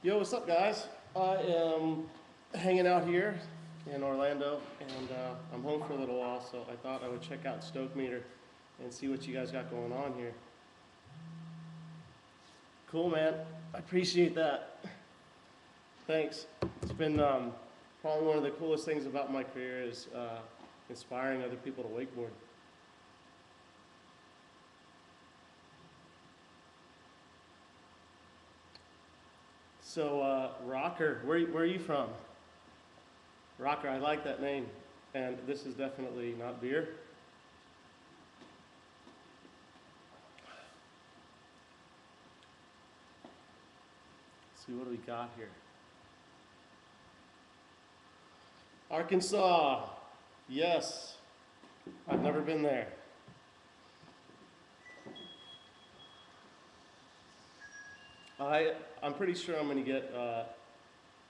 Yo, what's up, guys? I am hanging out here in Orlando, and I'm home for a little while, so I thought I would check out Stoke Meter and see what you guys got going on here. Cool, man. I appreciate that. Thanks. It's been probably one of the coolest things about my career is inspiring other people to wakeboard. So, Rocker, where are you from? Rocker, I like that name. And this is definitely not beer. Let's see, what do we got here? Arkansas. Yes. I've never been there. I'm pretty sure I'm going to get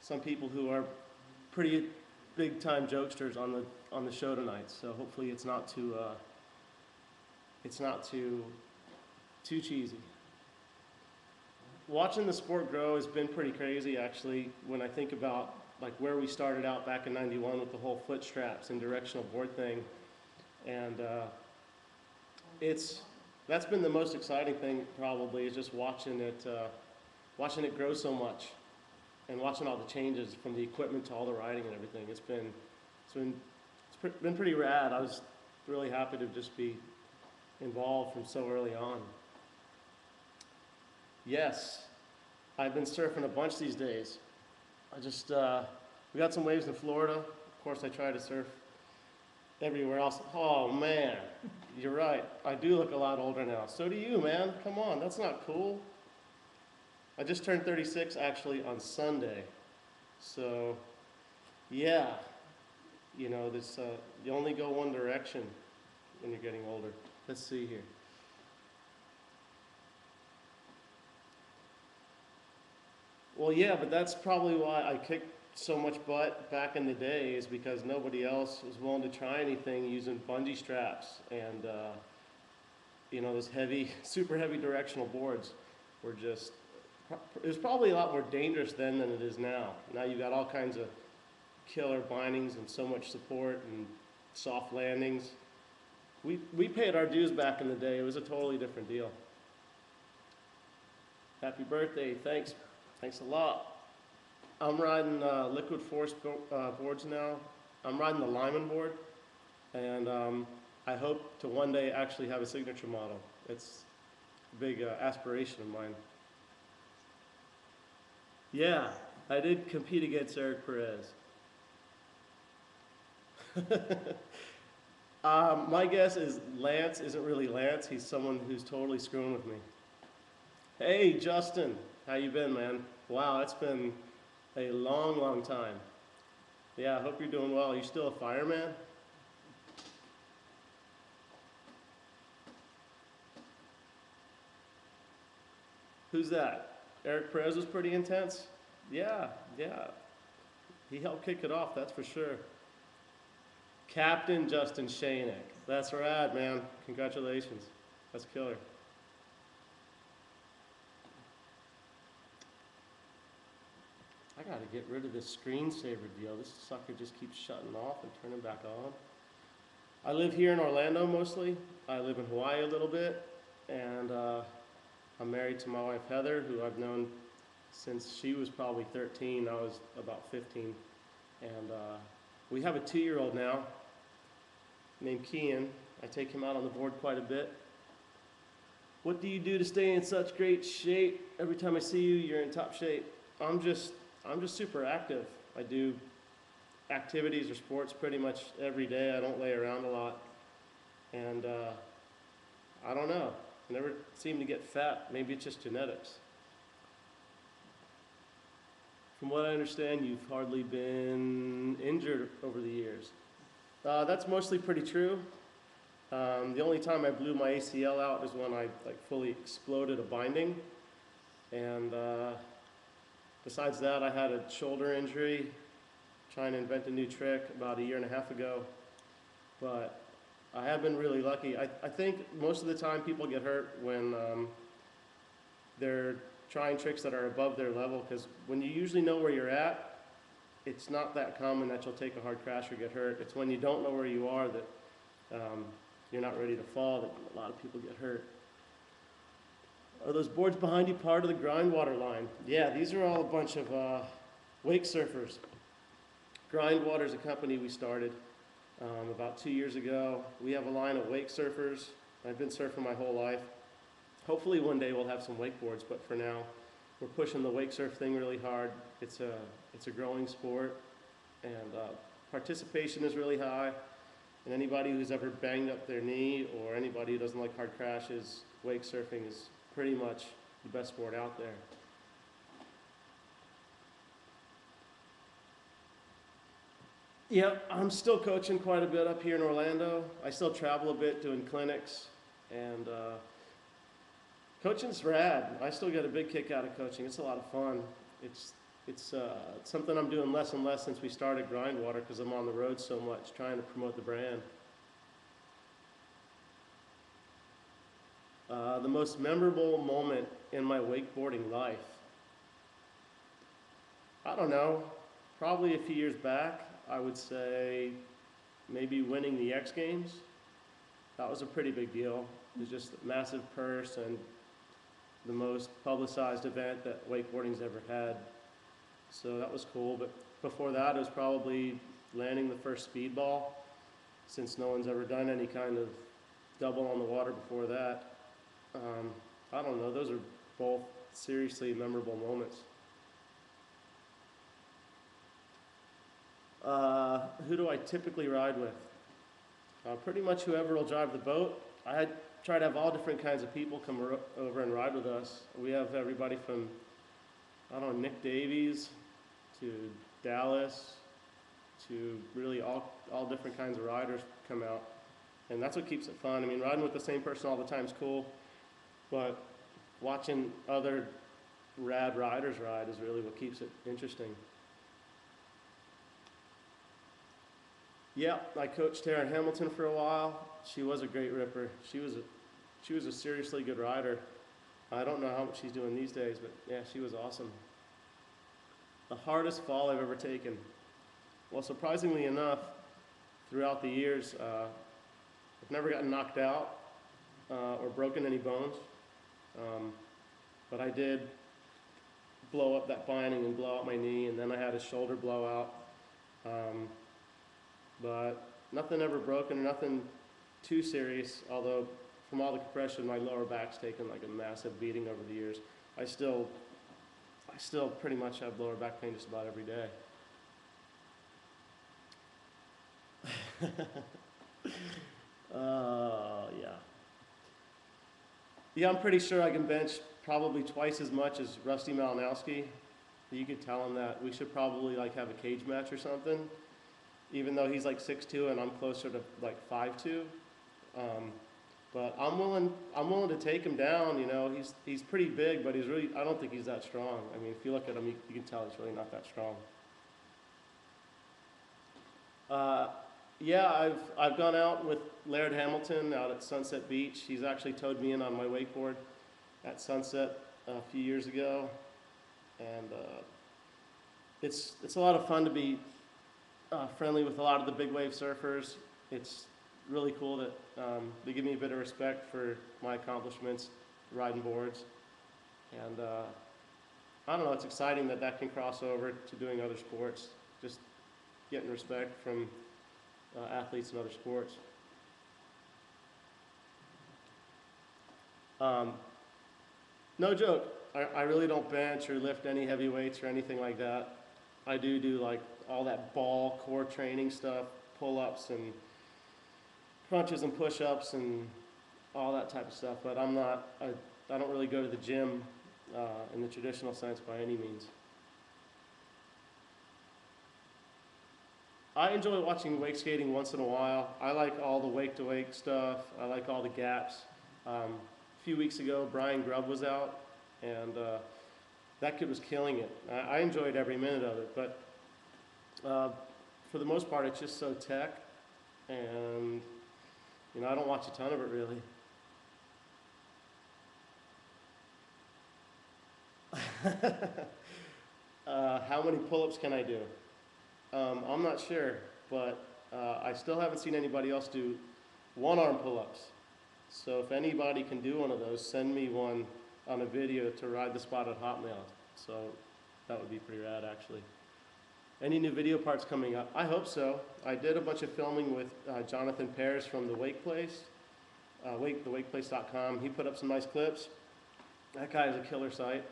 some people who are pretty big time jokesters on the show tonight. So hopefully it's not too cheesy. Watching the sport grow has been pretty crazy, actually. When I think about like where we started out back in '91 with the whole foot straps and directional board thing, and it's that's been the most exciting thing probably is just watching it grow so much, and watching all the changes from the equipment to all the riding and everything. It's been pretty rad. I was really happy to just be involved from so early on. Yes, I've been surfing a bunch these days. I just we got some waves in Florida. Of course, I try to surf everywhere else. Oh man, you're right. I do look a lot older now. So do you, man. Come on, that's not cool. I just turned 36 actually on Sunday. So, yeah, this you only go one direction when you're getting older. Let's see here. Well, yeah, but that's probably why I kicked so much butt back in the day is because nobody else was willing to try anything using bungee straps and those heavy, super heavy directional boards were just it was probably a lot more dangerous then than it is now. Now you got all kinds of killer bindings and so much support and soft landings. We paid our dues back in the day. It was a totally different deal. Happy birthday. Thanks. Thanks a lot. I'm riding liquid force boards now. I'm riding the Lyman board, and I hope to one day actually have a signature model. It's a big aspiration of mine. Yeah, I did compete against Eric Perez. My guess is Lance isn't really Lance. He's someone who's totally screwing with me. Hey, Justin, how you been, man? Wow, it's been a long, long time. Yeah, I hope you're doing well. Are you still a fireman? Who's that? Eric Perez was pretty intense? Yeah, yeah. He helped kick it off, that's for sure. Captain Justin Shanek. That's rad, man. Congratulations. That's killer. I gotta get rid of this screensaver deal. This sucker just keeps shutting off and turning back on. I live here in Orlando mostly. I live in Hawaii a little bit, and I'm married to my wife Heather, who I've known since she was probably 13. I was about 15, and we have a 2-year-old now named Kian. I take him out on the board quite a bit. What do you do to stay in such great shape? Every time I see you, you're in top shape. I'm just super active. I do activities or sports pretty much every day. I don't lay around a lot, and I don't know. I never seem to get fat. Maybe it's just genetics. From what I understand, you've hardly been injured over the years. That's mostly pretty true. The only time I blew my ACL out is when I fully exploded a binding, and besides that, I had a shoulder injury trying to invent a new trick about a year and a half ago. But I have been really lucky. I think most of the time people get hurt when they're trying tricks that are above their level, because when you usually know where you're at, it's not that common that you'll take a hard crash or get hurt. It's when you don't know where you are that you're not ready to fall that a lot of people get hurt. Are those boards behind you part of the grind water line? Yeah, these are all a bunch of wake surfers. Grind Water is a company we started about 2 years ago. We have a line of wake surfers. I've been surfing my whole life. Hopefully one day we'll have some wakeboards, but for now, we're pushing the wake surf thing really hard. It's a growing sport, and participation is really high. And anybody who's ever banged up their knee or anybody who doesn't like hard crashes, wake surfing is pretty much the best sport out there. Yeah, I'm still coaching quite a bit up here in Orlando. I still travel a bit doing clinics, and coaching's rad. I still get a big kick out of coaching. It's a lot of fun. It's something I'm doing less and less since we started Grindwater, because I'm on the road so much trying to promote the brand. The most memorable moment in my wakeboarding life, I don't know, probably a few years back. I would say maybe winning the X Games. That was a pretty big deal. It was just a massive purse and the most publicized event that wakeboarding's ever had. So that was cool. But before that, it was probably landing the first speedball, since no one's ever done any kind of double on the water before that. I don't know, those are both seriously memorable moments. Who do I typically ride with? Pretty much whoever will drive the boat. I try to have all different kinds of people come over and ride with us. We have everybody from, I don't know, Nick Davies to Dallas to really all different kinds of riders come out. And that's what keeps it fun. I mean, riding with the same person all the time is cool, but watching other rad riders ride is really what keeps it interesting. Yeah, I coached Darin Hamilton for a while. She was a great ripper. She was a seriously good rider. I don't know how much she's doing these days, but yeah, she was awesome. The hardest fall I've ever taken. Well, surprisingly enough, throughout the years, I've never gotten knocked out or broken any bones. But I did blow up that binding and blow out my knee, and then I had a shoulder blowout. But nothing ever broken, nothing too serious, although from all the compression, my lower back's taken like a massive beating over the years. I still pretty much have lower back pain just about every day. Yeah. Yeah, I'm pretty sure I can bench probably twice as much as Rusty Malinowski. You could tell him that we should probably like have a cage match or something, even though he's like 6'2" and I'm closer to like 5'2". But I'm willing to take him down. You know, he's pretty big, but I don't think he's that strong. I mean, if you look at him, you can tell he's really not that strong. Yeah, I've gone out with Laird Hamilton out at Sunset Beach. He's actually towed me in on my wakeboard at Sunset a few years ago, and it's a lot of fun to be friendly with a lot of the big wave surfers. It's really cool that they give me a bit of respect for my accomplishments riding boards, and I don't know, it's exciting that can cross over to doing other sports, just getting respect from athletes in other sports. No joke, I really don't bench or lift any heavy weights or anything like that. I do like all that ball core training stuff, pull-ups and crunches and push-ups and all that type of stuff, but I don't really go to the gym in the traditional sense by any means. I enjoy watching wake skating once in a while. I like all the wake-to-wake stuff. I like all the gaps. A few weeks ago, Brian Grubb was out, and that kid was killing it. I enjoyed every minute of it, but for the most part, it's just so tech, and you know, I don't watch a ton of it really. How many pull-ups can I do? I'm not sure, but I still haven't seen anybody else do one-arm pull-ups. So if anybody can do one of those, send me one on a video to Ride the Spot at Hotmail. So that would be pretty rad, actually. Any new video parts coming up? I hope so. I did a bunch of filming with Jonathan Pears from The Wake Place, thewakeplace.com. He put up some nice clips. That guy is a killer site.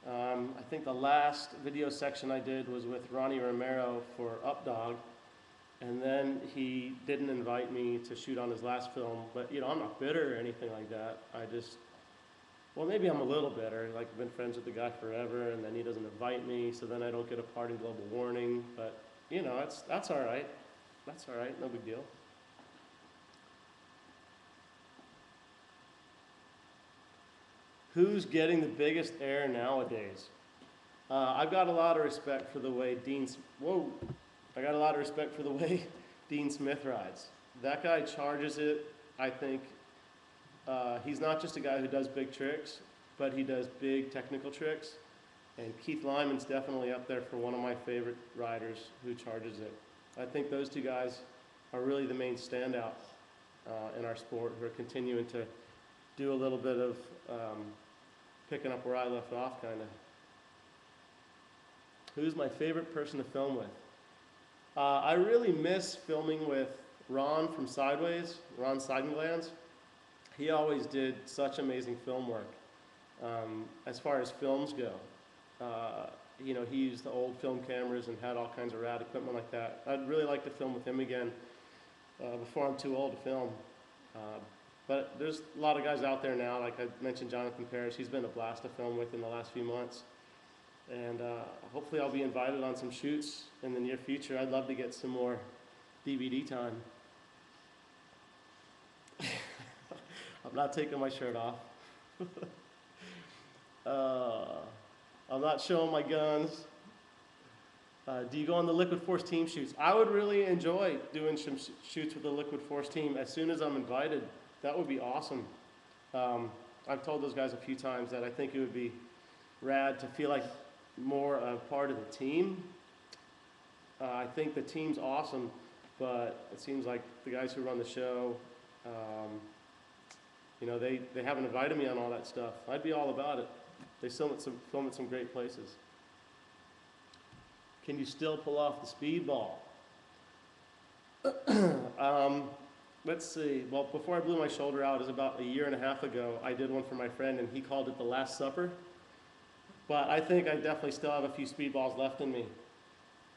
I think the last video section I did was with Ronnie Romero for Updog, and then he didn't invite me to shoot on his last film, but you know, I'm not bitter or anything like that. Well, maybe I'm a little bitter, like I've been friends with the guy forever, and then he doesn't invite me, so then I don't get a part in Global Warning, but you know, that's all right. That's all right, no big deal. Who's getting the biggest air nowadays? I've got a lot of respect for the way Dean Smith rides. That guy charges it. I think he's not just a guy who does big tricks, but he does big technical tricks. And Keith Lyman's definitely up there for one of my favorite riders who charges it. I think those two guys are really the main standout in our sport, who are continuing to do a little bit of picking up where I left off, kind of. Who's my favorite person to film with? I really miss filming with Ron from Sideways, Ron Seidenglanz. He always did such amazing film work. As far as films go, you know, he used the old film cameras and had all kinds of rad equipment like that. I'd really like to film with him again before I'm too old to film. But there's a lot of guys out there now, like I mentioned Jonathan Pears. He's been a blast to film with in the last few months. And hopefully I'll be invited on some shoots in the near future. I'd love to get some more DVD time. I'm not taking my shirt off. I'm not showing my guns. Do you go on the Liquid Force team shoots? I would really enjoy doing some shoots with the Liquid Force team as soon as I'm invited. That would be awesome. I've told those guys a few times that I think it would be rad to feel like more a part of the team. I think the team's awesome, but it seems like the guys who run the show, you know, they haven't invited me on all that stuff. I'd be all about it. They film at some great places. Can you still pull off the speedball? Let's see. Well, before I blew my shoulder out, it was about 1.5 years ago, I did one for my friend, and he called it the Last Supper. But I think I definitely still have a few speedballs left in me.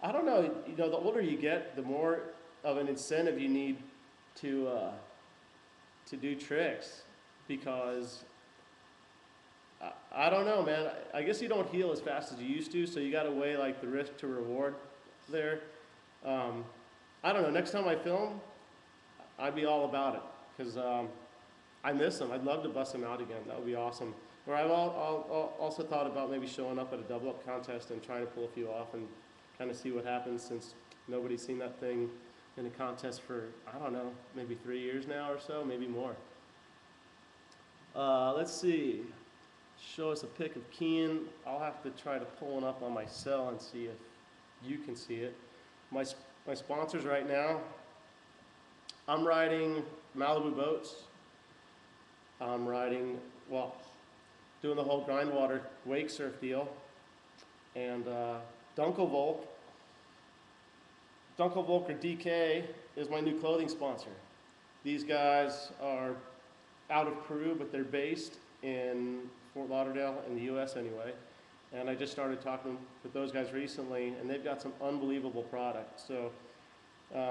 I don't know. You know, the older you get, the more of an incentive you need to do tricks, because I don't know, man. I guess you don't heal as fast as you used to, so you got to weigh like the risk to reward there. I don't know. Next time I film, I'd be all about it, because I miss them. I'd love to bust them out again. That would be awesome. Or I've also thought about maybe showing up at a double-up contest and trying to pull a few off and kind of see what happens, since nobody's seen that thing in a contest for, I don't know, maybe 3 years now or so, maybe more. Let's see. Show us a pic of Kean. I'll have to try to pull one up on my cell and see if you can see it. My sponsors right now, I'm riding Malibu Boats. I'm riding, well, doing the whole Grindwater wake surf deal. And Dunkelvolk or DK is my new clothing sponsor. These guys are out of Peru, but they're based in Fort Lauderdale, in the US anyway. And I just started talking with those guys recently, and they've got some unbelievable products. So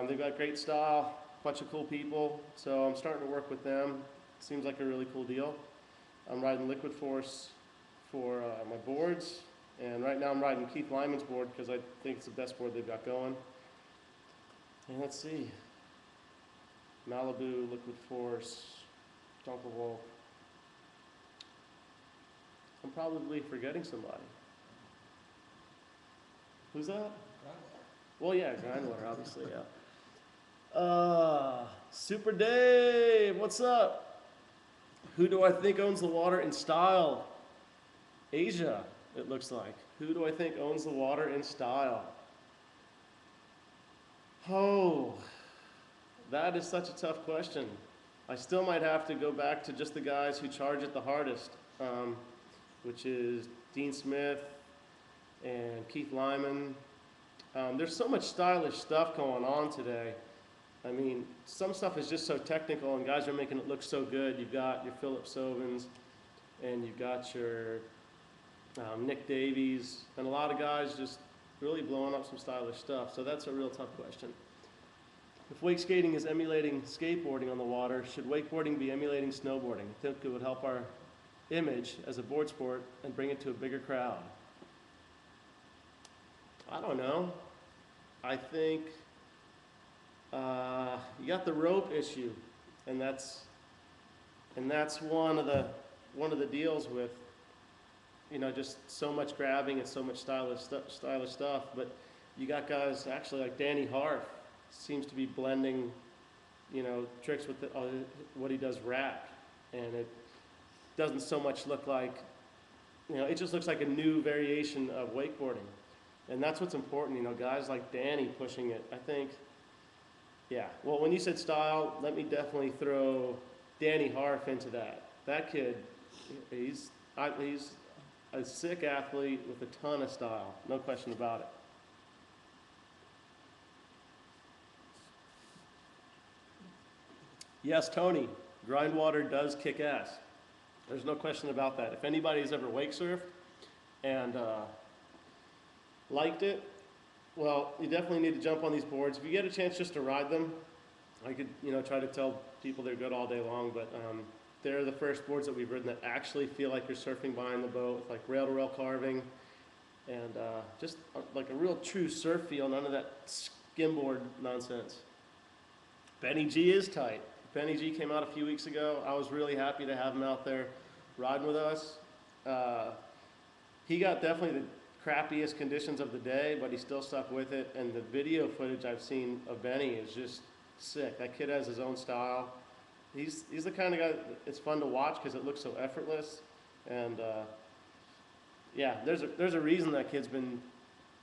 they've got great style, a bunch of cool people. So I'm starting to work with them. Seems like a really cool deal. I'm riding Liquid Force for my boards, and right now I'm riding Keith Lyman's board because I think it's the best board they've got going. And let's see, Malibu, Liquid Force, Dunkelvolk. I'm probably forgetting somebody. Who's that? Well, yeah, Grindwater, obviously, yeah. Super Dave, what's up? Who do I think owns the water in style? Asia. it looks like. Who do I think owns the water in style? Oh, that is such a tough question. I still might have to go back to just the guys who charge it the hardest, which is Dean Smith and Keith Lyman. There's so much stylish stuff going on today. I mean, some stuff is just so technical, and guys are making it look so good. You've got your Philip Sovins, and you've got your Nick Davies, and a lot of guys just really blowing up some stylish stuff. So that's a real tough question. If wake skating is emulating skateboarding on the water, should wakeboarding be emulating snowboarding? I think it would help our image as a board sport and bring it to a bigger crowd. I don't know. I think you got the rope issue, and that's one of the deals with, you know, just so much grabbing and so much stylish stuff. But you got guys actually like Danny Harf seems to be blending, you know, tricks with what he does rack, and it doesn't so much look like, you know, it just looks like a new variation of wakeboarding, and that's what's important. You know, guys like Danny pushing it. I think, yeah. Well, when you said style, let me definitely throw Danny Harf into that. That kid, he's a sick athlete with a ton of style, no question about it. Yes, Tony, grind water does kick ass. There's no question about that. If anybody's ever wake surfed and liked it, well, you definitely need to jump on these boards. If you get a chance just to ride them, I could, you know, try to tell people they're good all day long, but they're the first boards that we've ridden that actually feel like you're surfing behind the boat, with like rail-to-rail carving, and just like a real true surf feel, none of that skimboard nonsense. Benny G is tight. Benny G came out a few weeks ago. I was really happy to have him out there riding with us. He got definitely the crappiest conditions of the day, but he still stuck with it, and the video footage I've seen of Benny is just sick. That kid has his own style. He's the kind of guy it's fun to watch because it looks so effortless, and yeah, there's a reason that kid's been,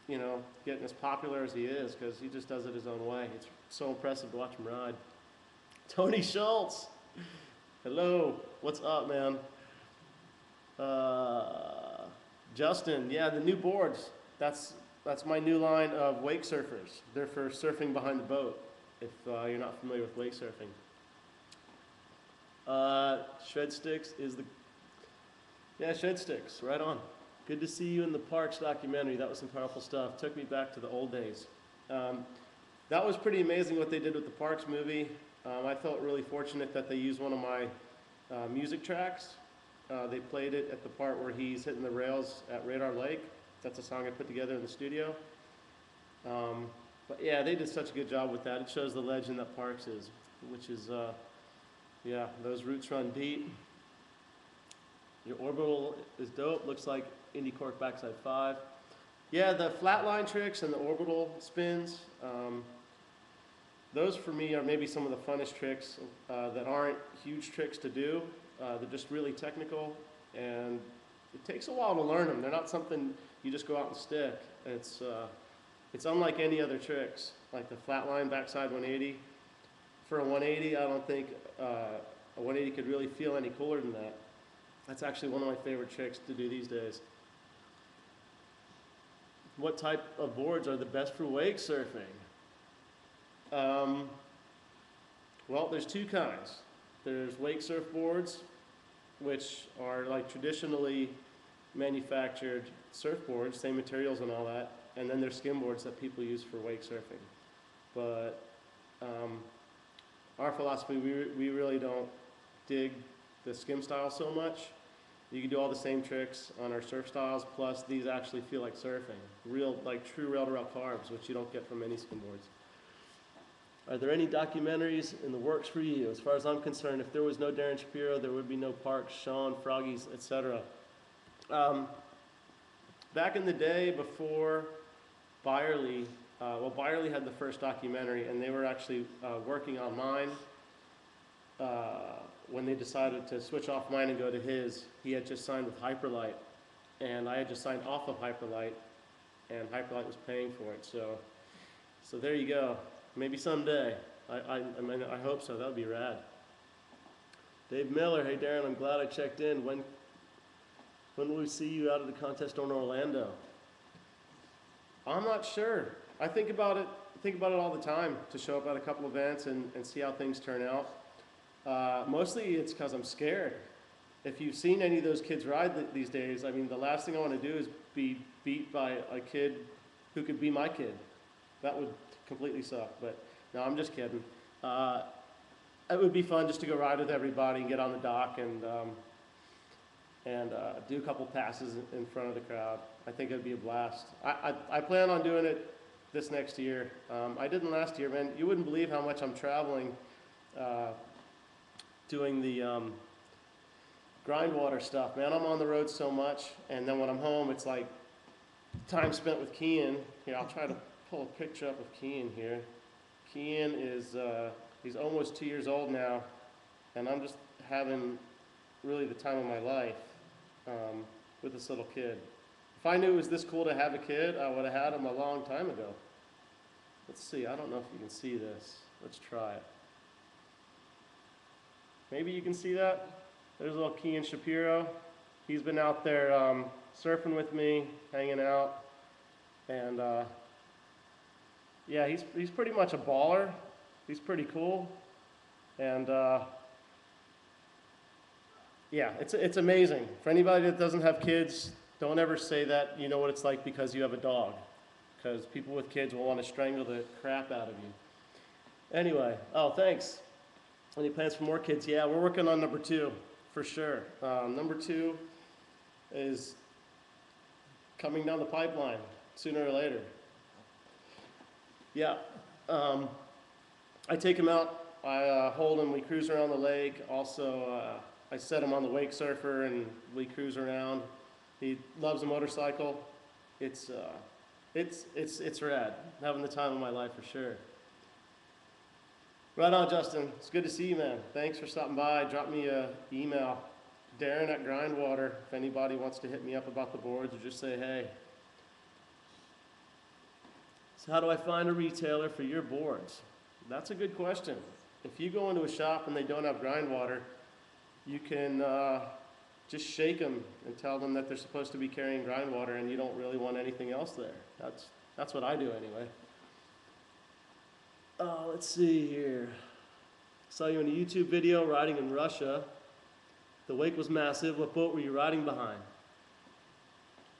you know, getting as popular as he is, because he just does it his own way. It's so impressive to watch him ride. Tony Schultz, hello, what's up, man? Justin, yeah, the new boards. That's my new line of wake surfers. They're for surfing behind the boat, if you're not familiar with wake surfing. Shred Sticks is Shed Sticks, right on. Good to see you in the Parks documentary. That was some powerful stuff. Took me back to the old days. That was pretty amazing what they did with the Parks movie. I felt really fortunate that they used one of my music tracks. They played it at the part where he's hitting the rails at Radar Lake. That's a song I put together in the studio. But yeah, they did such a good job with that. It shows the legend that Parks is, which is, yeah, those roots run deep. Your orbital is dope. Looks like Indy Cork backside 5. Yeah, the flatline tricks and the orbital spins, those for me are maybe some of the funnest tricks that aren't huge tricks to do. They're just really technical, and it takes a while to learn them. They're not something you just go out and stick. It's unlike any other tricks, like the flatline backside 180. For a 180, I don't think a 180 could really feel any cooler than that. That's actually one of my favorite tricks to do these days. What type of boards are the best for wake surfing? Well, there's two kinds. There's wake surf boards, which are like traditionally manufactured surfboards, same materials and all that, and then there's skim boards that people use for wake surfing. But our philosophy, we really don't dig the skim style so much. You can do all the same tricks on our surf styles, plus these actually feel like surfing. Real, like true rail-to-rail carbs, which you don't get from any skim boards. Are there any documentaries in the works for you? As far as I'm concerned, if there was no Darin Shapiro, there would be no Parks, Sean, Froggies, etc. Back in the day before Byerly, well, Byerly had the first documentary, and they were actually working on mine. When they decided to switch off mine and go to his, he had just signed with Hyperlight. and I had just signed off of Hyperlight, and Hyperlight was paying for it. So there you go. Maybe someday. I mean, I hope so. That would be rad. Dave Miller, hey Darin, I'm glad I checked in. When will we see you out at the contest in Orlando? I'm not sure. I think about it all the time, to show up at a couple events and see how things turn out. Mostly it's because I'm scared. If you've seen any of those kids ride these days, I mean, the last thing I want to do is be beat by a kid who could be my kid. That would completely suck, but no, I'm just kidding. It would be fun just to go ride with everybody and get on the dock and do a couple passes in front of the crowd. I think it'd be a blast. I plan on doing it this next year. I didn't last year, man. You wouldn't believe how much I'm traveling doing the grindwater stuff, man. I'm on the road so much, and then when I'm home, it's like time spent with Kian. Here, I'll try to pull a picture up of Kian here. Kian is, he's almost 2 years old now, and I'm just having really the time of my life with this little kid. If I knew it was this cool to have a kid, I would have had him a long time ago. Let's see, I don't know if you can see this. Let's try it. Maybe you can see that? There's little Darin Shapiro. He's been out there surfing with me, hanging out, and yeah, he's pretty much a baller. He's pretty cool, and yeah, it's amazing. For anybody that doesn't have kids, don't ever say that you know what it's like because you have a dog, because people with kids will want to strangle the crap out of you. Anyway, oh, thanks. Any plans for more kids? Yeah, we're working on number 2. For sure. Number 2 is coming down the pipeline sooner or later. Yeah. I take him out, I hold him, we cruise around the lake. Also, I set him on the wake surfer and we cruise around. He loves a motorcycle. It's rad. Having the time of my life for sure. Right on, Justin. It's good to see you, man. Thanks for stopping by. Drop me an email, Darin@Grindwater, if anybody wants to hit me up about the boards or just say hey. So how do I find a retailer for your boards? That's a good question. If you go into a shop and they don't have Grindwater, you can just shake them and tell them that they're supposed to be carrying Grindwater and you don't really want anything else there. That's what I do anyway. Let's see here. Saw you in a YouTube video riding in Russia. The wake was massive. What boat were you riding behind?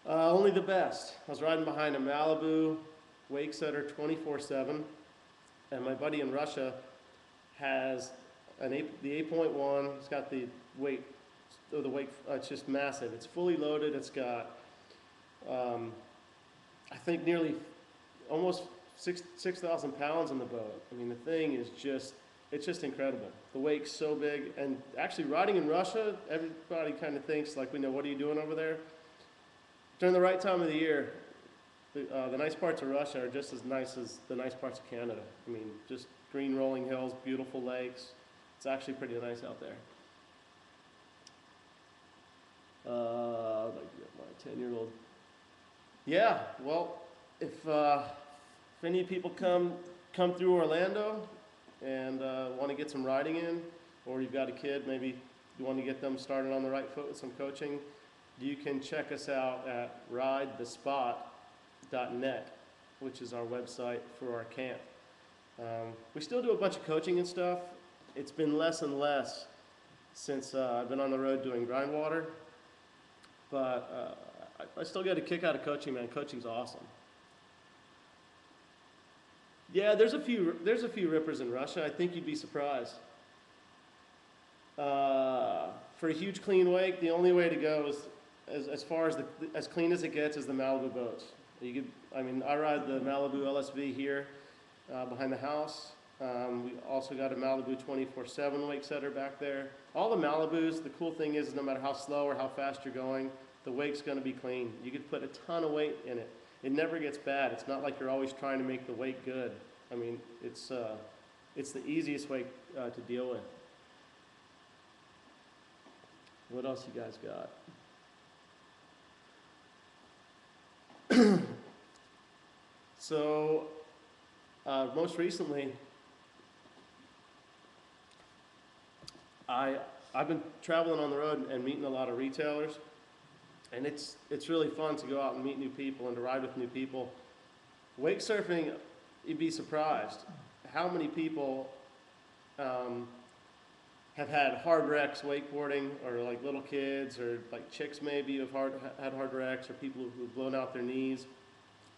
Only the best. I was riding behind a Malibu wake setter 24/7, and my buddy in Russia has the 8.1. It's got the wake. It's just massive. It's fully loaded. It's got, I think, nearly almost 6,000 pounds in the boat. I mean, the thing is it's just incredible. The wake's so big, and actually riding in Russia, everybody kind of thinks like, what are you doing over there? During the right time of the year, the nice parts of Russia are just as nice as the nice parts of Canada. I mean, just green rolling hills, beautiful lakes. It's actually pretty nice out there. Like my 10-year-old. Yeah, well, if any people come through Orlando and want to get some riding in, or you've got a kid, maybe you want to get them started on the right foot with some coaching, you can check us out at ridethespot.net, which is our website for our camp. We still do a bunch of coaching and stuff. It's been less and less since I've been on the road doing Grindwater, but I still get a kick out of coaching, man. Coaching's awesome. Yeah, there's a few rippers in Russia. I think you'd be surprised. For a huge clean wake, the only way to go is as far as as clean as it gets is the Malibu boats. I ride the Malibu LSV here behind the house. We also got a Malibu 24/7 wake setter back there. All the Malibus, the cool thing is no matter how slow or how fast you're going, the wake's going to be clean. You could put a ton of weight in it. It never gets bad. It's not like you're always trying to make the wake good. I mean, it's the easiest wake to deal with. What else you guys got? So most recently, I've been traveling on the road and meeting a lot of retailers, and it's really fun to go out and meet new people and to ride with new people. Wake surfing, you'd be surprised how many people um, have had hard wrecks wakeboarding, or like little kids, or like chicks maybe have had hard wrecks, or people who've blown out their knees,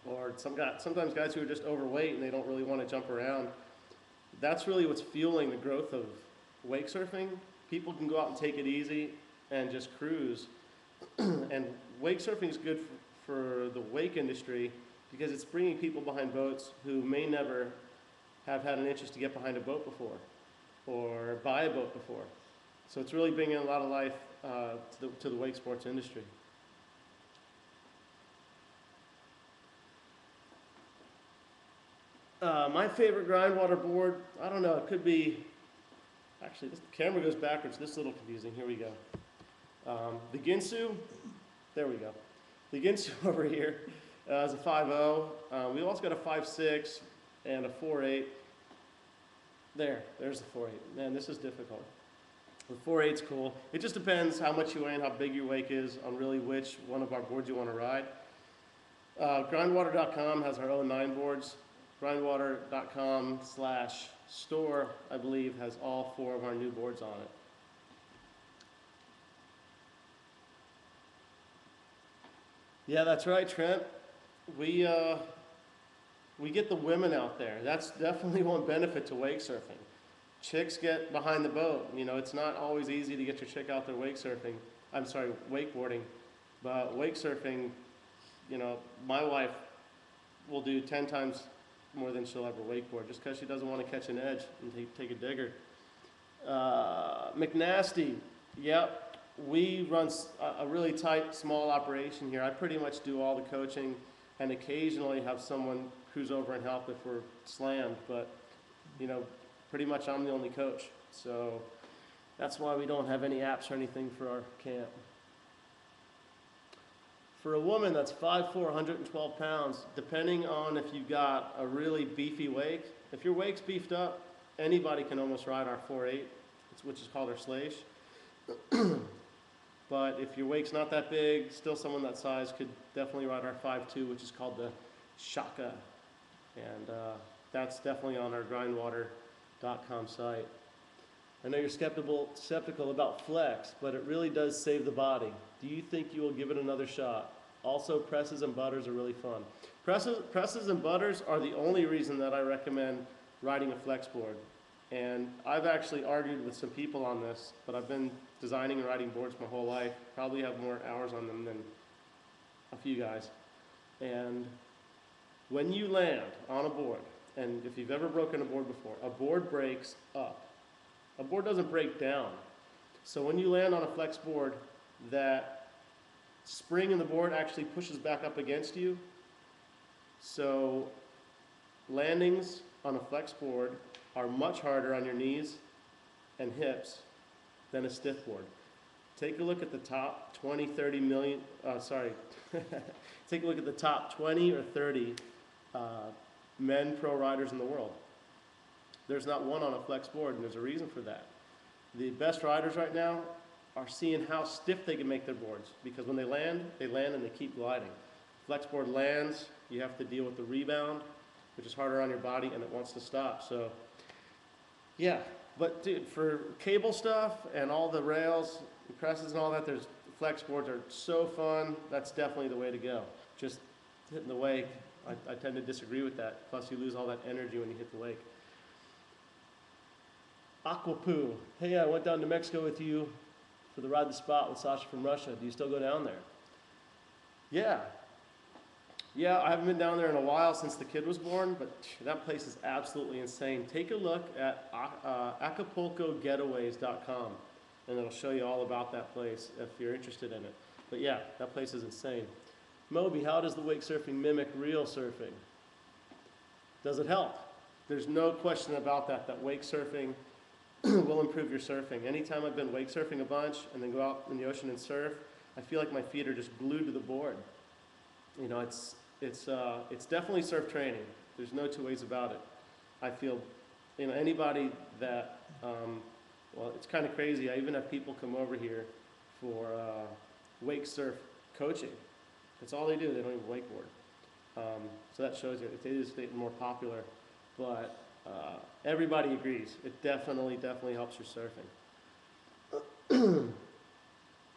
or sometimes guys who are just overweight and they don't really want to jump around. That's really what's fueling the growth of wake surfing. People can go out and take it easy and just cruise. And wake surfing is good for the wake industry because it's bringing people behind boats who may never have had an interest to get behind a boat before or buy a boat before. So it's really bringing a lot of life to the wake sports industry. My favorite grind water board, I don't know, it could be, actually this camera goes backwards, this is a little confusing, here we go. The Ginsu, there we go. The Ginsu over here is a 5.0. We also got a 5.6 and a 4.8. There's the 4.8. Man, this is difficult. The 4.8's cool. It just depends how much you weigh and how big your wake is on really which one of our boards you want to ride. Grindwater.com has our own 9 boards. Grindwater.com/store, I believe, has all 4 of our new boards on it. Yeah, that's right, Trent. We get the women out there. That's definitely one benefit to wake surfing. Chicks get behind the boat. You know, it's not always easy to get your chick out there wakeboarding. But wake surfing, you know, my wife will do 10 times more than she'll ever wakeboard just because she doesn't want to catch an edge and take a digger. McNasty, yep. We run a really tight, small operation here. I pretty much do all the coaching and occasionally have someone cruise over and help if we're slammed, but you know, pretty much I'm the only coach. So that's why we don't have any apps or anything for our camp. For a woman that's 5'4", 112 pounds, depending on if you've got a really beefy wake, if your wake's beefed up, anybody can almost ride our 4.8, which is called our Slash. But if your wake's not that big, still someone that size could definitely ride our 5.2, which is called the Shaka. And that's definitely on our grindwater.com site. I know you're skeptical about flex, but it really does save the body. Do you think you will give it another shot? Also, presses and butters are really fun. Presses and butters are the only reason that I recommend riding a flex board. And I've actually argued with some people on this, but I've been designing and riding boards my whole life. Probably have more hours on them than a few guys. And when you land on a board, and if you've ever broken a board before, a board breaks up. A board doesn't break down. So when you land on a flex board, that spring in the board actually pushes back up against you. So landings on a flex board are much harder on your knees and hips than a stiff board. Take a look at the top 20, 30 million, take a look at the top 20 or 30 men pro riders in the world. There's not one on a flex board, and there's a reason for that. The best riders right now are seeing how stiff they can make their boards, because when they land and they keep gliding. Flex board lands, you have to deal with the rebound, which is harder on your body, and it wants to stop. So yeah, but dude, for cable stuff and all the rails, and presses and all that, there's flex boards are so fun. That's definitely the way to go. Just hitting the wake, I tend to disagree with that. Plus you lose all that energy when you hit the wake. Aquapoo, hey, I went down to Mexico with you for the Ride the Spot with Sasha from Russia. Do you still go down there? Yeah, I haven't been down there in a while since the kid was born, but that place is absolutely insane. Take a look at AcapulcoGetaways.com, and it'll show you all about that place if you're interested in it. But yeah, that place is insane. Moby, how does the wake surfing mimic real surfing? Does it help? There's no question about that wake surfing will improve your surfing. Anytime I've been wake surfing a bunch and then go out in the ocean and surf, I feel like my feet are just glued to the board. You know, it's definitely surf training. There's no two ways about it. I feel, anybody that, well, it's kind of crazy. I even have people come over here for wake surf coaching. That's all they do. They don't even wakeboard. So that shows you it is getting more popular, but everybody agrees. It definitely helps your surfing.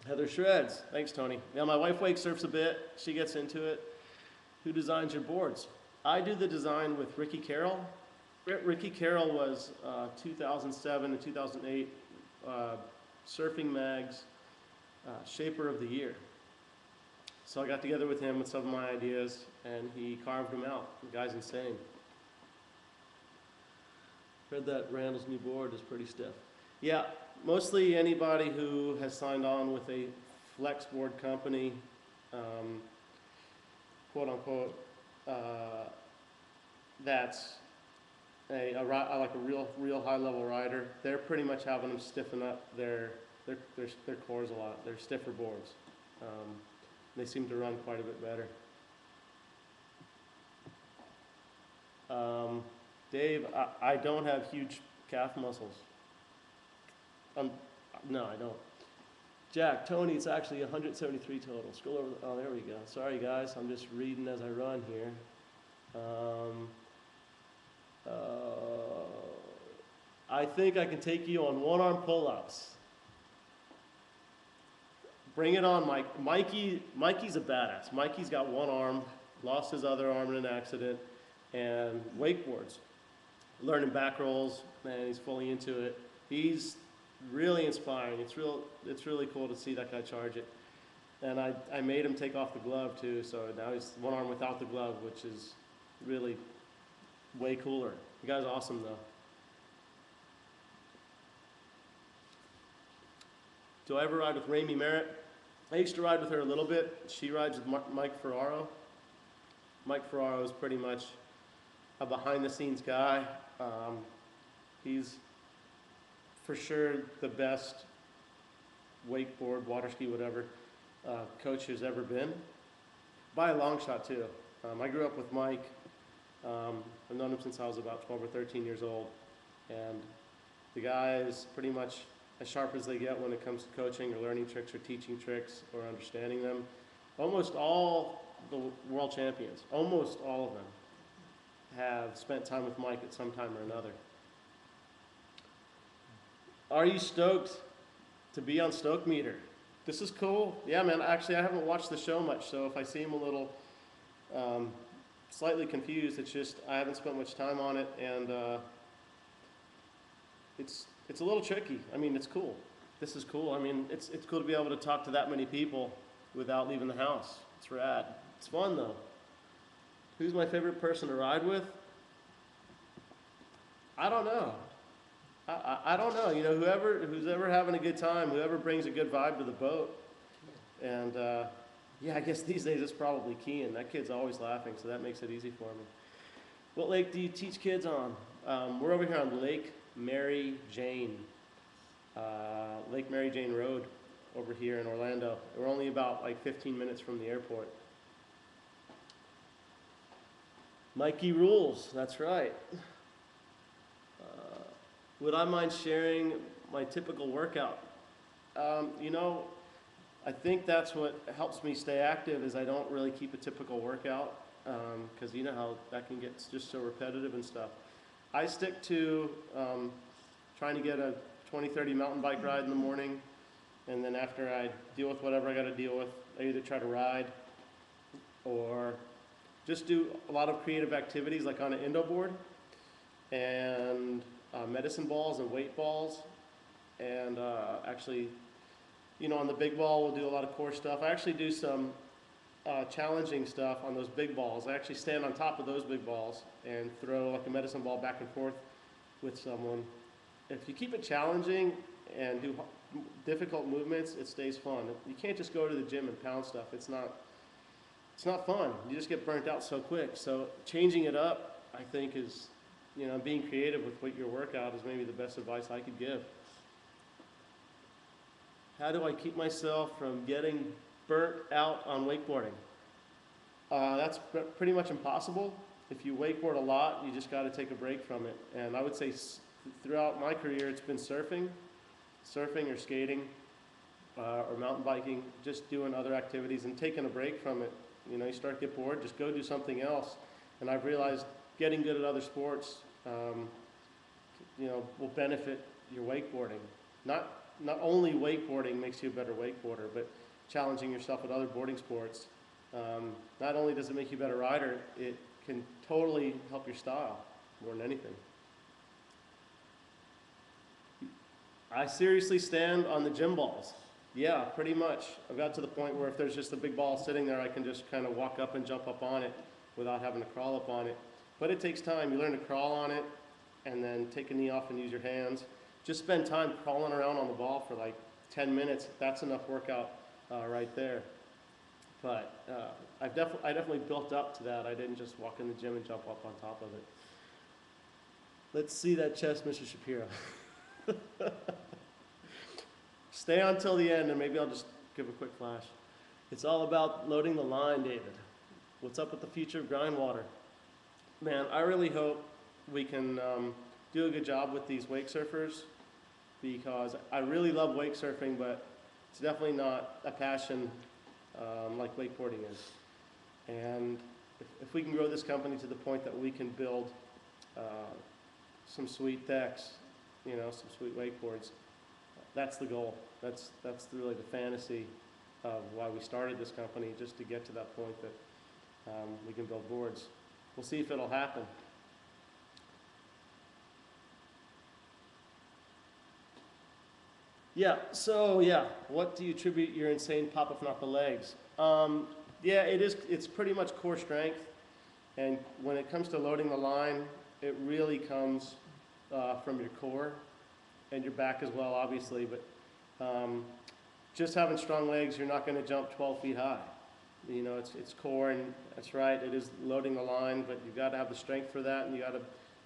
Heather Shreds, thanks Tony. Yeah, my wife wake surfs a bit. She gets into it. Who designs your boards? I do the design with Ricky Carroll. Ricky Carroll was 2007 and 2008 Surfing Mag's Shaper of the Year. So I got together with him with some of my ideas, and he carved them out. The guy's insane. Heard that Randall's new board is pretty stiff. Yeah, mostly anybody who has signed on with a flex board company, quote unquote, that's like a real high level rider. They're pretty much having them stiffen up their cores a lot. They're stiffer boards. They seem to run quite a bit better. Dave, I don't have huge calf muscles. No, I don't. Jack, Tony, it's actually 173 total. Scroll over. Oh, there we go. Sorry, guys. I'm just reading as I run here. I think I can take you on one-arm pull-ups. Bring it on, Mike. Mikey's a badass. Mikey's got one arm, lost his other arm in an accident, and wakeboards. Learning back rolls, man, he's fully into it. He's really inspiring. It's really cool to see that guy charge it. And I made him take off the glove too, so now he's one arm without the glove, which is really way cooler. The guy's awesome though. Do I ever ride with Ramey Merritt? I used to ride with her a little bit. She rides with Mike Ferraro. Mike Ferraro is pretty much a behind-the-scenes guy. He's for sure the best wakeboard, water ski, whatever, coach has ever been. By a long shot too. I grew up with Mike. I've known him since I was about 12 or 13 years old. And the guy is pretty much as sharp as they get when it comes to coaching or learning tricks or teaching tricks or understanding them. Almost all the world champions, almost all of them, have spent time with Mike at some time or another. Are you stoked to be on Stoke Meter? This is cool. Yeah, man, actually I haven't watched the show much, so if I seem a little slightly confused, it's just I haven't spent much time on it, and it's a little tricky. I mean, it's cool. This is cool. I mean, it's cool to be able to talk to that many people without leaving the house. It's rad. It's fun though. Who's my favorite person to ride with? I don't know. I don't know. You know, who's ever having a good time, whoever brings a good vibe to the boat. And yeah, I guess these days it's probably Kean. That kid's always laughing, so that makes it easy for me. What lake do you teach kids on? We're over here on Lake Mary Jane. Lake Mary Jane Road over here in Orlando. We're only about like 15 minutes from the airport. Mikey rules, that's right. Would I mind sharing my typical workout? You know, I think that's what helps me stay active is I don't really keep a typical workout because you know how that can get just so repetitive and stuff. I stick to trying to get a 20-30 mountain bike ride in the morning, and then after I deal with whatever I got to deal with, I either try to ride or just do a lot of creative activities like on an indo board and medicine balls and weight balls, and actually, you know, on the big ball we'll do a lot of core stuff. I actually do some challenging stuff on those big balls. I actually stand on top of those big balls and throw like a medicine ball back and forth with someone. If you keep it challenging and do difficult movements, it stays fun. You can't just go to the gym and pound stuff. It's not fun. You just get burnt out so quick. So changing it up, I think, is, you know, being creative with what your workout is maybe the best advice I could give. How do I keep myself from getting burnt out on wakeboarding? That's pretty much impossible. If you wakeboard a lot, you just got to take a break from it. And I would say throughout my career, it's been surfing or skating, or mountain biking, just doing other activities and taking a break from it. You know, you start to get bored, just go do something else. And I've realized getting good at other sports, you know, will benefit your wakeboarding. Not only wakeboarding makes you a better wakeboarder, but challenging yourself at other boarding sports. Not only does it make you a better rider, it can totally help your style more than anything. I seriously stand on the gym balls. Yeah, pretty much. I've got to the point where if there's just a big ball sitting there, I can just kind of walk up and jump up on it without having to crawl up on it. But it takes time. You learn to crawl on it and then take a knee off and use your hands. Just spend time crawling around on the ball for like 10 minutes. That's enough workout right there. But I definitely built up to that. I didn't just walk in the gym and jump up on top of it. Let's see that chest, Mr. Shapiro. Stay on till the end, and maybe I'll just give a quick flash. It's all about loading the line, David. What's up with the future of Grindwater? Man, I really hope we can do a good job with these wake surfers, because I really love wake surfing, but it's definitely not a passion like wakeboarding is. And if we can grow this company to the point that we can build some sweet decks, you know, some sweet wakeboards, that's the goal. That's really the fantasy of why we started this company, just to get to that point that we can build boards. We'll see if it'll happen. Yeah, so yeah, what do you attribute your insane pop if not the legs? Yeah, it's pretty much core strength, and when it comes to loading the line, it really comes from your core and your back as well, obviously, but just having strong legs, you're not going to jump 12 feet high. You know, it's core, and that's right, it is loading the line, but you've got to have the strength for that, and you got to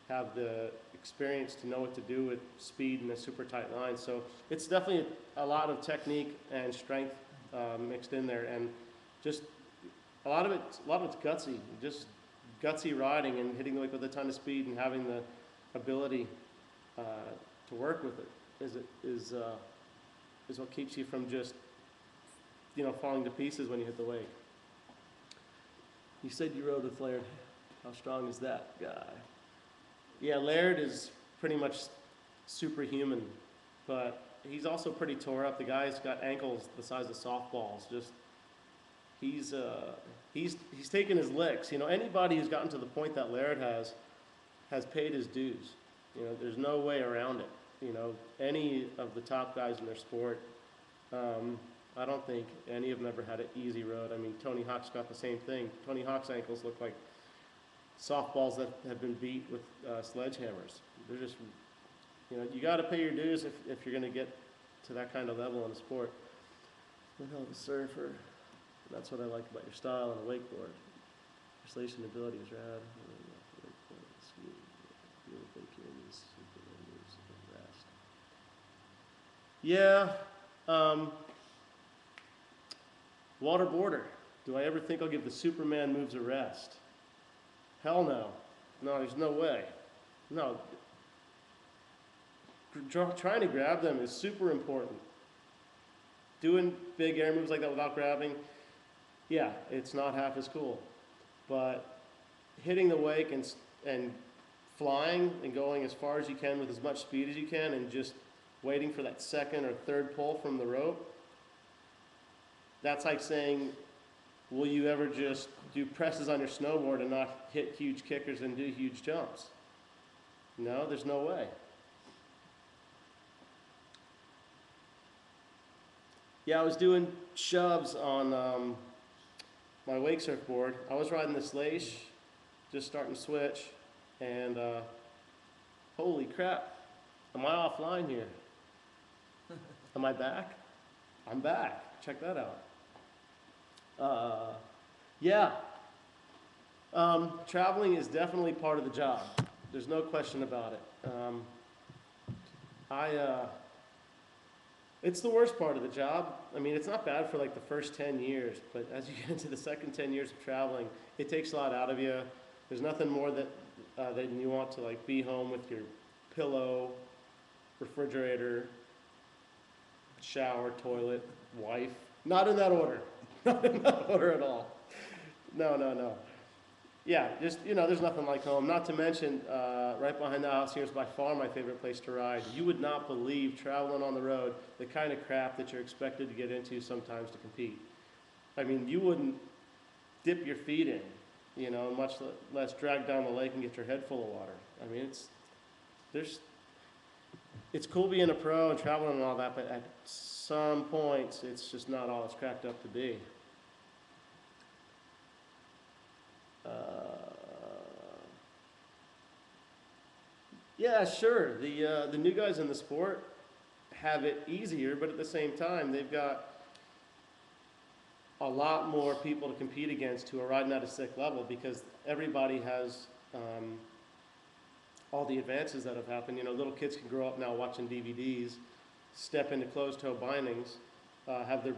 have the experience to know what to do with speed in a super tight line. So it's definitely a lot of technique and strength mixed in there, and just a lot of it's gutsy, just gutsy riding and hitting the wake with a ton of speed and having the ability to work with it is what keeps you from just, you know, falling to pieces when you hit the wake. You said you rode with Laird. How strong is that guy? Yeah, Laird is pretty much superhuman, but he's also pretty tore up. The guy's got ankles the size of softballs. Just he's taken his licks. You know, anybody who's gotten to the point that Laird has paid his dues. You know, there's no way around it. You know, any of the top guys in their sport, I don't think any of them ever had an easy road. I mean, Tony Hawk's got the same thing. Tony Hawk's ankles look like softballs that have been beat with sledgehammers. They're just, you know, you got to pay your dues if you're going to get to that kind of level in a sport. What the hell of a surfer. That's what I like about your style on a wakeboard. Your station ability is rad. Yeah. Water border. Do I ever think I'll give the Superman moves a rest? Hell no. No, there's no way. No. Trying to grab them is super important. Doing big air moves like that without grabbing, yeah, it's not half as cool. But hitting the wake and flying and going as far as you can with as much speed as you can and just waiting for that second or third pull from the rope, that's like saying, will you ever just do presses on your snowboard and not hit huge kickers and do huge jumps? No, there's no way. Yeah, I was doing shoves on my wake surfboard. I was riding the Slash, just starting to switch, and holy crap, am I offline here? Am I back? I'm back. Check that out. Yeah, traveling is definitely part of the job. There's no question about it. It's the worst part of the job. I mean, it's not bad for like the first 10 years, but as you get into the second 10 years of traveling, it takes a lot out of you. There's nothing more than you want to like be home with your pillow, refrigerator, shower, toilet, wife. Not in that order. Not in that order at all. No, no, no. Yeah, just, there's nothing like home. Not to mention, right behind the house here is by far my favorite place to ride. You would not believe, traveling on the road, the kind of crap that you're expected to get into sometimes to compete. I mean, you wouldn't dip your feet in, much less drag down the lake and get your head full of water. I mean, it's cool being a pro and traveling and all that, but at some points, it's just not all it's cracked up to be. Yeah, sure. The new guys in the sport have it easier, but at the same time, they've got a lot more people to compete against who are riding at a sick level because everybody has all the advances that have happened. Little kids can grow up now watching DVDs, step into closed-toe bindings, have their,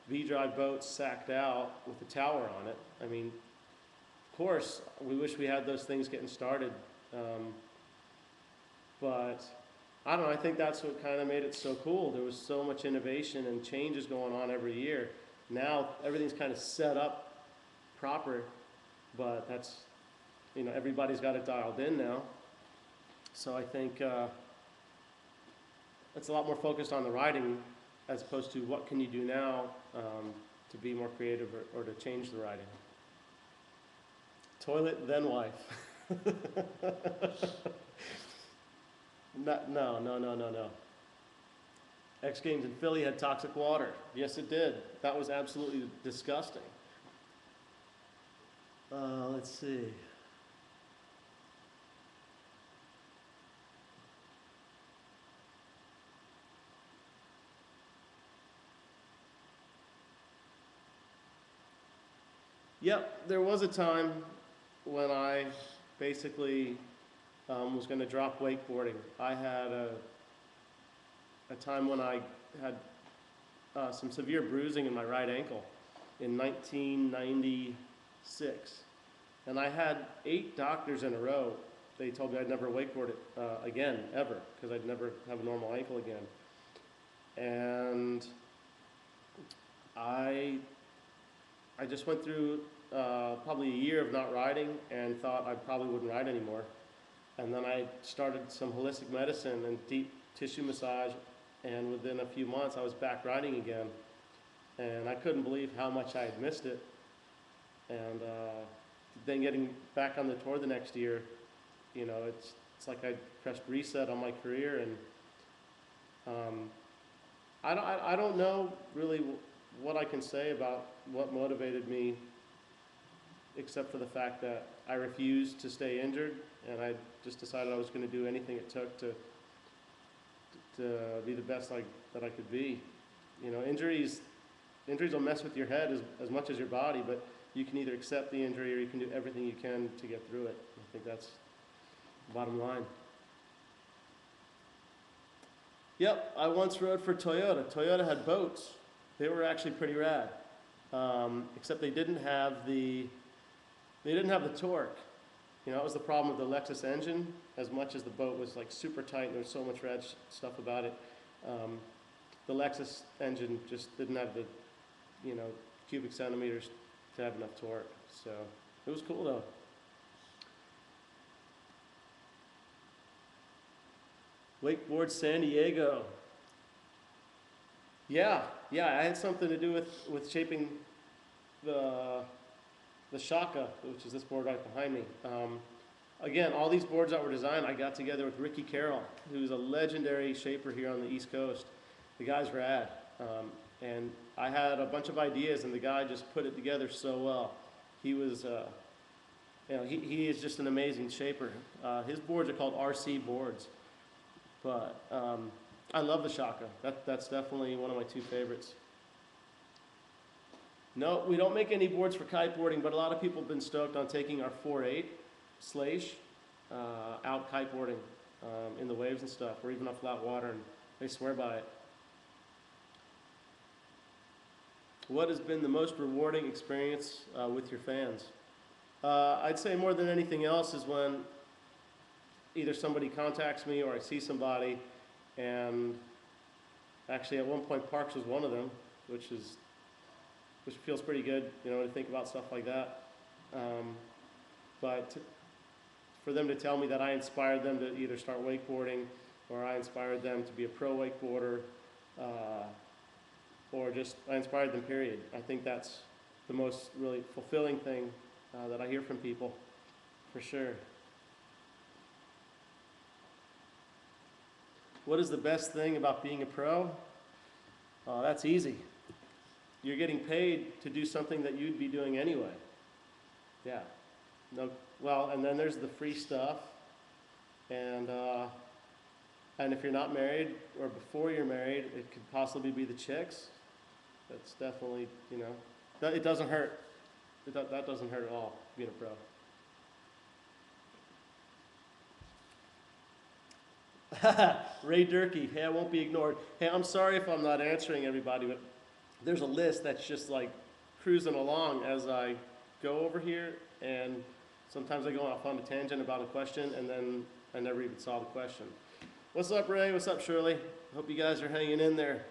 V-drive boats sacked out with a tower on it. I mean, of course, we wish we had those things getting started. But I don't know, I think that's what kind of made it so cool. There was so much innovation and changes going on every year. Now everything's kind of set up proper, but that's, everybody's got it dialed in now. So I think it's a lot more focused on the riding as opposed to what can you do now to be more creative or to change the riding. Toilet, then wife. No. X Games in Philly had toxic water. Yes, it did. That was absolutely disgusting. Let's see. Yep, there was a time when I basically was going to drop wakeboarding. I had a time when I had some severe bruising in my right ankle in 1996. And I had 8 doctors in a row. They told me I'd never wakeboard it again, ever, because I'd never have a normal ankle again. And I just went through probably a year of not riding and thought I probably wouldn't ride anymore. And then I started some holistic medicine and deep tissue massage, and within a few months I was back riding again. And I couldn't believe how much I had missed it. And then getting back on the tour the next year, it's like I pressed reset on my career. And I don't know really what I can say about what motivated me, except for the fact that I refused to stay injured, and I just decided I was going to do anything it took to be the best that I could be. Injuries will mess with your head as much as your body, but you can either accept the injury or you can do everything you can to get through it. I think that's the bottom line. Yep, I once rode for Toyota. Toyota had boats. They were actually pretty rad, except they didn't have the torque. That was the problem with the Lexus engine. As much as the boat was like super tight and there was so much rad stuff about it, the Lexus engine just didn't have the, cubic centimeters to have enough torque. So it was cool though. Wakeboard San Diego. Yeah, I had something to do with shaping the Shaka, which is this board right behind me. Again, all these boards that were designed, I got together with Ricky Carroll, who's a legendary shaper here on the East Coast. The guy's rad. And I had a bunch of ideas, and the guy just put it together so well. He was, he is just an amazing shaper. His boards are called RC boards. But I love the Shaka. That's definitely one of my 2 favorites. No, we don't make any boards for kiteboarding, but a lot of people have been stoked on taking our 4.8 Sleish out kiteboarding in the waves and stuff, or even on flat water, and They swear by it. What has been the most rewarding experience with your fans? I'd say more than anything else is when either somebody contacts me or I see somebody, and actually at one point Parks was one of them, which feels pretty good, you know, to think about stuff like that. But for them to tell me that I inspired them to either start wakeboarding, or I inspired them to be a pro wakeboarder, or just I inspired them, period. I think that's the most really fulfilling thing that I hear from people, for sure. What is the best thing about being a pro? That's easy. You're getting paid to do something that you'd be doing anyway. Yeah. No. Well, and then there's the free stuff, and if you're not married or before you're married, it could possibly be the chicks. That's definitely, you know, it doesn't hurt. That doesn't hurt at all, being a pro. Ray Durkee, hey, I won't be ignored. Hey, I'm sorry if I'm not answering everybody, but there's a list that's just like cruising along as I go over here, and sometimes I go off on a tangent about a question, and then I never even saw the question. What's up, Ray? What's up, Shirley? Hope you guys are hanging in there.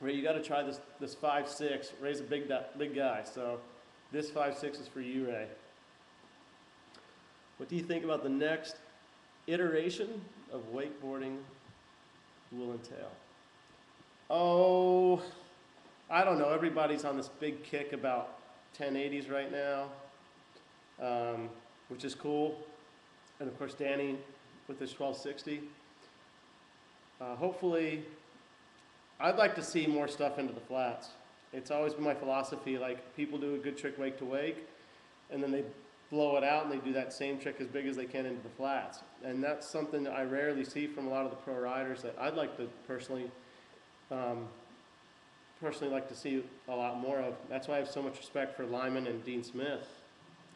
Ray, you got to try this 5'6". Ray's a big guy, so this 5'6" is for you, Ray. What do you think about the next iteration of wakeboarding will entail? Oh, I don't know. Everybody's on this big kick about 1080s right now, which is cool. And of course, Danny with his 1260. Hopefully, I'd like to see more stuff into the flats. It's always been my philosophy, like people do a good trick wake to wake, and then they blow it out and they do that same trick as big as they can into the flats. And that's something that I rarely see from a lot of the pro riders that I'd like to personally like to see a lot more of. That's why I have so much respect for Lyman and Dean Smith.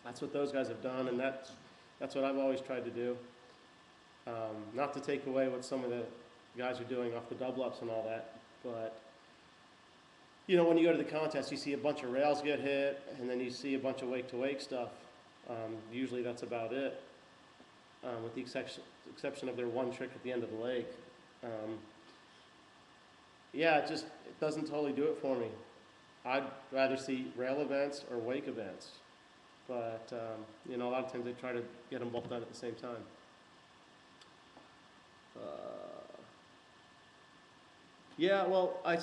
That's what those guys have done, and that's what I've always tried to do. Not to take away what some of the guys are doing off the double ups and all that, but you know, when you go to the contest, you see a bunch of rails get hit, and then you see a bunch of wake to wake stuff. Usually that's about it, with the exception of their one trick at the end of the lake. Yeah, it doesn't totally do it for me. I'd rather see rail events or wake events, but you know, a lot of times they try to get them both done at the same time. Yeah, well, I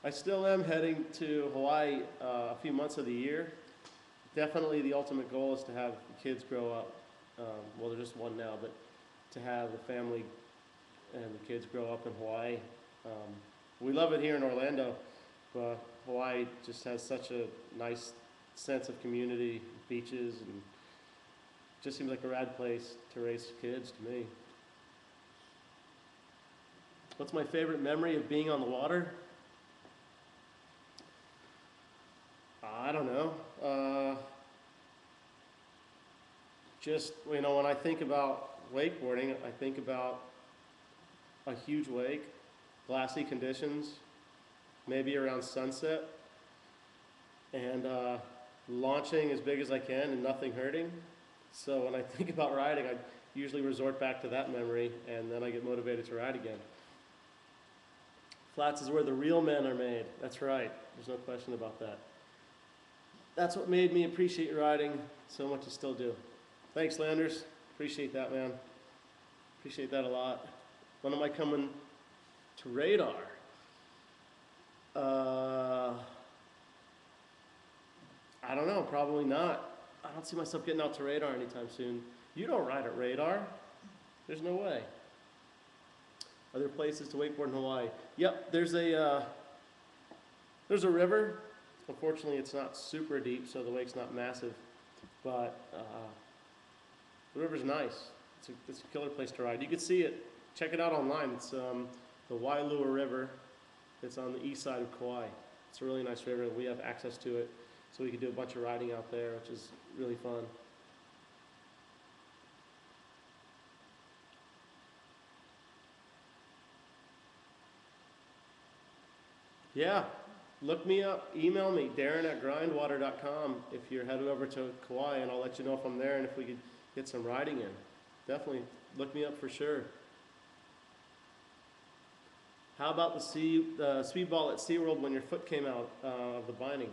still am heading to Hawaii a few months of the year. Definitely the ultimate goal is to have the kids grow up. Well, there's just one now, but to have the family and the kids grow up in Hawaii. We love it here in Orlando, but Hawaii just has such a nice sense of community, beaches, and just seems like a rad place to raise kids to me. What's my favorite memory of being on the water? I don't know. Just, you know, when I think about wakeboarding, I think about a huge wake, glassy conditions, maybe around sunset, and launching as big as I can and nothing hurting. So when I think about riding, I usually resort back to that memory, and then I get motivated to ride again. Flats is where the real men are made. That's right. There's no question about that. That's what made me appreciate riding so much I still do. Thanks, Landers. Appreciate that, man. Appreciate that a lot. When am I coming to Radar? I don't know. Probably not. I don't see myself getting out to Radar anytime soon. You don't ride at Radar. There's no way. Other places to wakeboard in Hawaii. Yep, there's a river. Unfortunately, it's not super deep, so the lake's not massive. But the river's nice. It's a killer place to ride. You can see it. Check it out online. It's the Wailua River. It's on the east side of Kauai. It's a really nice river. We have access to it, so we can do a bunch of riding out there, which is really fun. Yeah, look me up, email me, Darin@grindwater.com if you're headed over to Kauai, and I'll let you know if I'm there and if we could get some riding in. Definitely look me up for sure. How about the speedball at SeaWorld when your foot came out of the binding?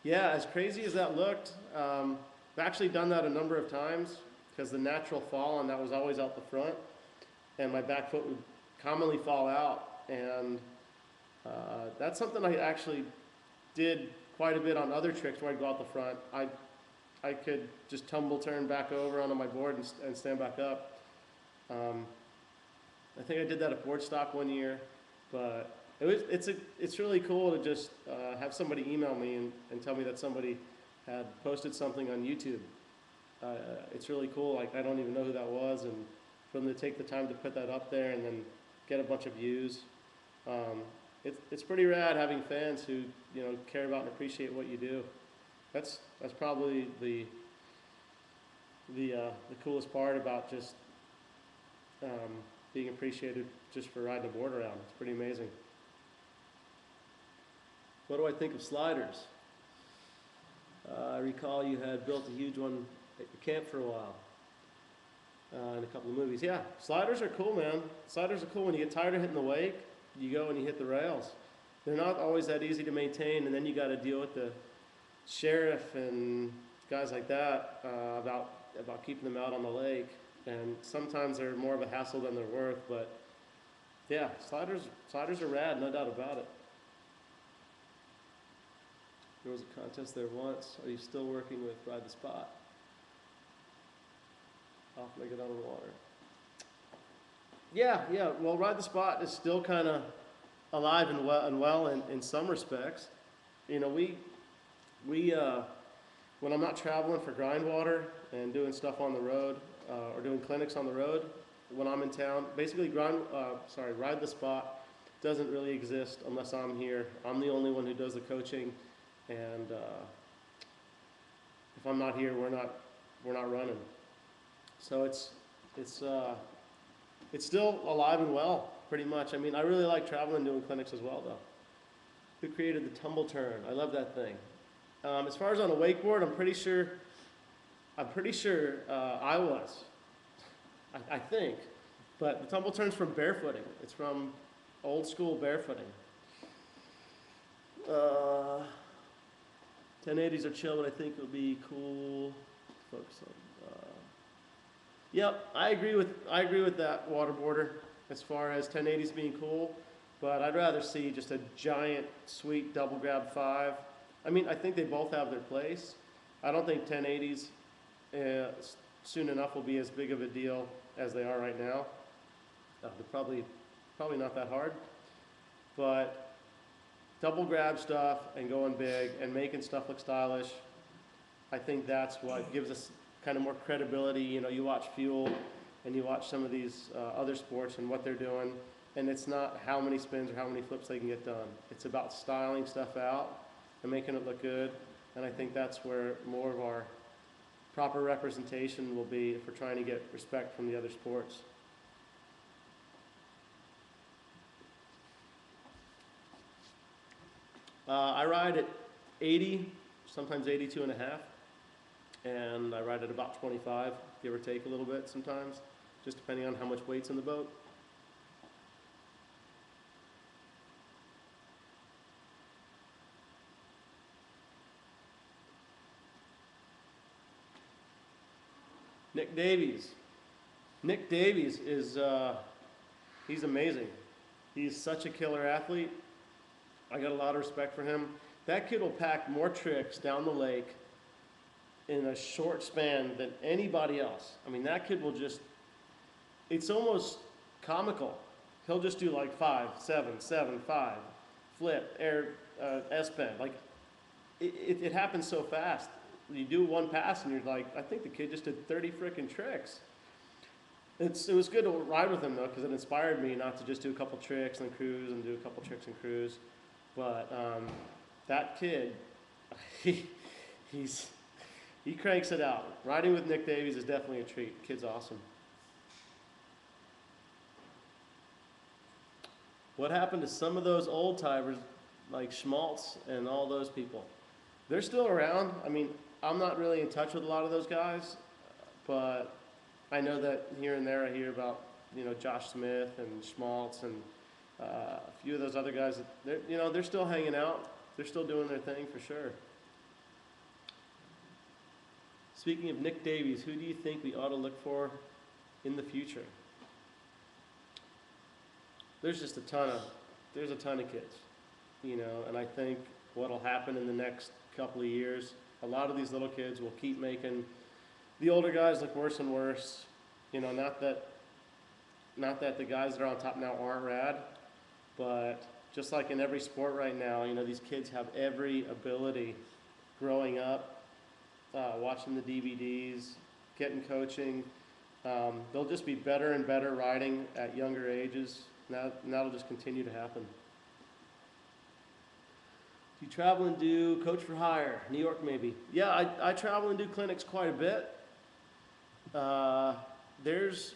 Yeah, as crazy as that looked, I've actually done that a number of times because the natural fall on that was always out the front, and my back foot would commonly fall out. And that's something I actually did quite a bit on other tricks where I'd go out the front. I could just tumble, turn back over onto my board and stand back up. I think I did that at board stock one year, but it's really cool to just have somebody email me and tell me that somebody had posted something on YouTube. It's really cool. Like, I don't even know who that was, and for them to take the time to put that up there and then get a bunch of views. It's pretty rad having fans who care about and appreciate what you do. That's probably the coolest part about just being appreciated just for riding a board around. It's pretty amazing. What do I think of sliders? I recall you had built a huge one at your camp for a while. In a couple of movies. Yeah, sliders are cool, man. Sliders are cool. When you get tired of hitting the wake, you go and you hit the rails. They're not always that easy to maintain, and then you got to deal with the sheriff and guys like that about keeping them out on the lake. And sometimes they're more of a hassle than they're worth. But yeah, sliders are rad, no doubt about it. There was a contest there once. Are you still working with Ride the Spot? I'll make it out of the water. Yeah. Well, Ride the Spot is still kind of alive and well in some respects. We when I'm not traveling for Grindwater and doing stuff on the road or doing clinics on the road, when I'm in town, basically Ride the Spot doesn't really exist unless I'm here. I'm the only one who does the coaching, and if I'm not here, we're not running. So it's still alive and well, pretty much. I mean, I really like traveling and doing clinics as well, though. Who created the tumble turn? I love that thing. As far as on a wakeboard, I'm pretty sure I was. I think, but the tumble turn's from barefooting. It's from old school barefooting. 1080s are chill, but I think it would be cool to focus on. Yep, I agree with that waterboarder as far as 1080s being cool, but I'd rather see just a giant, sweet double grab 5. I mean, I think they both have their place. I don't think 1080s soon enough will be as big of a deal as they are right now. They're probably not that hard, but double grab stuff and going big and making stuff look stylish, I think that's what gives us kind of more credibility. You watch Fuel and you watch some of these other sports and what they're doing, and it's not how many spins or how many flips they can get done. It's about styling stuff out and making it look good, and I think that's where more of our proper representation will be if we're trying to get respect from the other sports. I ride at 80, sometimes 82.5. And I ride at about 25, give or take a little bit sometimes, just depending on how much weight's in the boat. Nick Davies. Nick Davies is, he's amazing. He's such a killer athlete. I got a lot of respect for him. That kid will pack more tricks down the lake in a short span than anybody else. I mean, that kid will just, it's almost comical. He'll just do like 5, 7, 7, 5, flip, air, S-bend. Like, it happens so fast. You do one pass and you're like, I think the kid just did 30 frickin' tricks. It was good to ride with him though, because it inspired me not to just do a couple tricks and cruise and do a couple tricks and cruise. But that kid, he cranks it out. Riding with Nick Davies is definitely a treat. The kid's awesome. What happened to some of those old timers like Schmaltz and all those people? They're still around. I mean, I'm not really in touch with a lot of those guys, but I know that here and there I hear about, Josh Smith and Schmaltz and a few of those other guys. They're still hanging out. They're still doing their thing for sure. Speaking of Nick Davies, who do you think we ought to look for in the future? There's a ton of kids, and I think what'll happen in the next couple of years, a lot of these little kids will keep making the older guys look worse and worse. Not that the guys that are on top now aren't rad, but just like in every sport right now, these kids have every ability growing up, watching the DVDs, getting coaching. They'll just be better and better riding at younger ages. And that'll just continue to happen. Do you travel and do coach for hire? New York maybe. Yeah, I travel and do clinics quite a bit. There's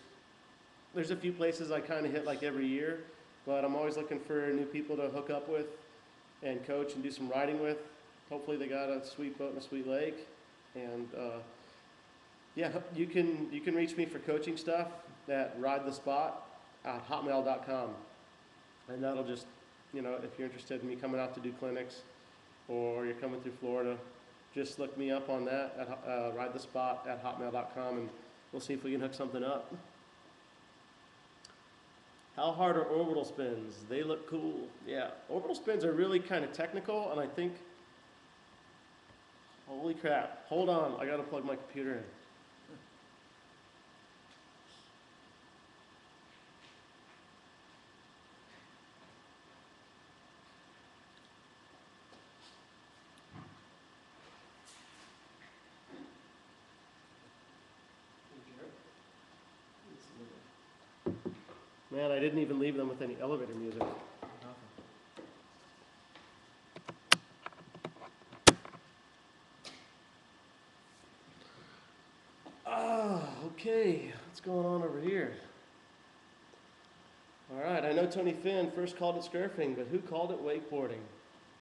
a few places I kind of hit like every year, but I'm always looking for new people to hook up with and coach and do some riding with. Hopefully they got a sweet boat and a sweet lake. And yeah, you can reach me for coaching stuff at ridethespot@hotmail.com. And that'll just, if you're interested in me coming out to do clinics or you're coming through Florida, just look me up on that at ridethespot@hotmail.com and we'll see if we can hook something up. How hard are orbital spins? They look cool. Yeah, orbital spins are really kind of technical, and I think, holy crap, hold on, I gotta plug my computer in. Man, I didn't even leave them with any elevator music. Okay, what's going on over here? All right, I know Tony Finn first called it surfing, but who called it wakeboarding?